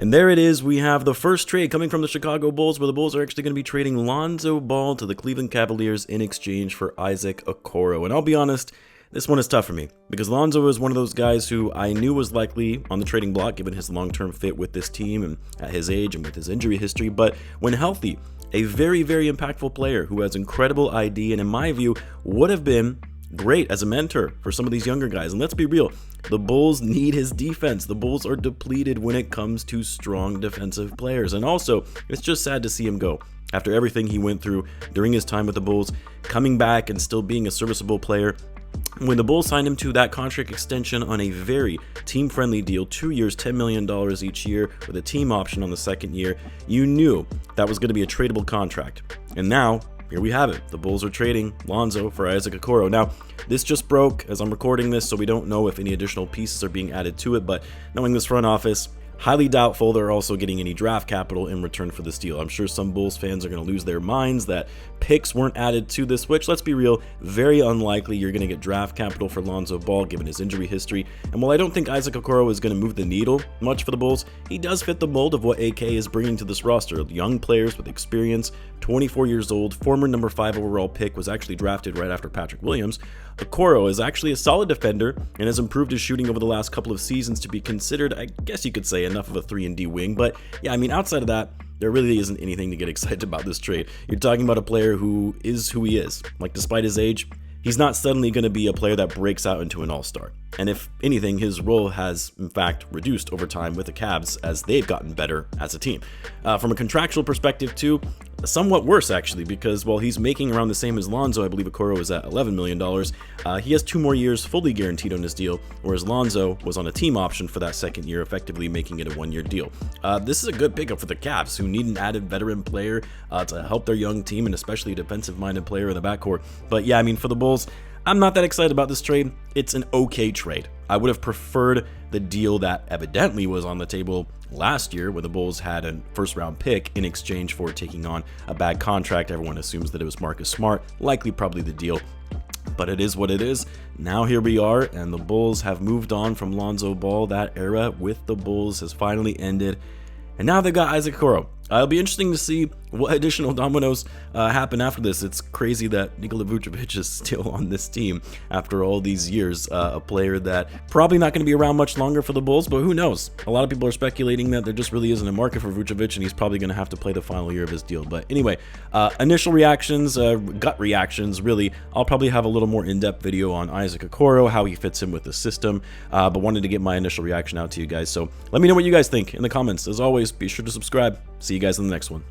And there it is, we have the first trade coming from the Chicago Bulls, where the Bulls are actually going to be trading Lonzo Ball to the Cleveland Cavaliers in exchange for Isaac Okoro. And I'll be honest, this one is tough for me, because Lonzo is one of those guys who I knew was likely on the trading block given his long-term fit with this team and at his age and with his injury history, but when healthy, a very, very impactful player who has incredible ID and in my view would have been great as a mentor for some of these younger guys. And let's be real, the Bulls need his defense. The Bulls are depleted when it comes to strong defensive players. And also, it's just sad to see him go. After everything he went through during his time with the Bulls, coming back and still being a serviceable player, when the Bulls signed him to that contract extension on a very team-friendly deal, 2 years, $10 million each year with a team option on the second year, you knew that was going to be a tradable contract. And now, here we have it. The Bulls are trading Lonzo for Isaac Okoro. Now, this just broke as I'm recording this, so we don't know if any additional pieces are being added to it, but knowing this front office, highly doubtful they're also getting any draft capital in return for this deal. I'm sure some Bulls fans are going to lose their minds that picks weren't added to this, which, let's be real, very unlikely you're going to get draft capital for Lonzo Ball given his injury history. And while I don't think Isaac Okoro is going to move the needle much for the Bulls, he does fit the mold of what AK is bringing to this roster. Young players with experience, 24 years old, former number 5 overall pick, was actually drafted right after Patrick Williams. Okoro is actually a solid defender and has improved his shooting over the last couple of seasons to be considered, I guess you could say, enough of a 3-and-D wing. But yeah, I mean, outside of that, there really isn't anything to get excited about this trade. You're talking about a player who is who he is. Like, despite his age, he's not suddenly going to be a player that breaks out into an all-star. And if anything, his role has, in fact, reduced over time with the Cavs as they've gotten better as a team. From a contractual perspective, too, somewhat worse, actually, because while he's making around the same as Lonzo, I believe Okoro is at $11 million, he has 2 more years fully guaranteed on his deal, whereas Lonzo was on a team option for that second year, effectively making it a 1-year deal. This is a good pickup for the Cavs, who need an added veteran player to help their young team, and especially a defensive-minded player in the backcourt. But yeah, I mean, for the Bulls, I'm not that excited about this trade. It's an okay trade. I would have preferred the deal that evidently was on the table last year, where the Bulls had a first-round pick in exchange for taking on a bad contract. Everyone assumes that it was Marcus Smart, likely probably the deal. But it is what it is. Now here we are, and the Bulls have moved on from Lonzo Ball. That era with the Bulls has finally ended, and now they've got Isaac Okoro. It'll be interesting to see what additional dominoes happen after this. It's crazy that Nikola Vucevic is still on this team after all these years. A player that probably not going to be around much longer for the Bulls, but who knows? A lot of people are speculating that there just really isn't a market for Vucevic, and he's probably going to have to play the final year of his deal. But anyway, initial reactions, gut reactions, really. I'll probably have a little more in-depth video on Isaac Okoro, how he fits in with the system, but wanted to get my initial reaction out to you guys. So let me know what you guys think in the comments. As always, be sure to subscribe. See you guys in the next one.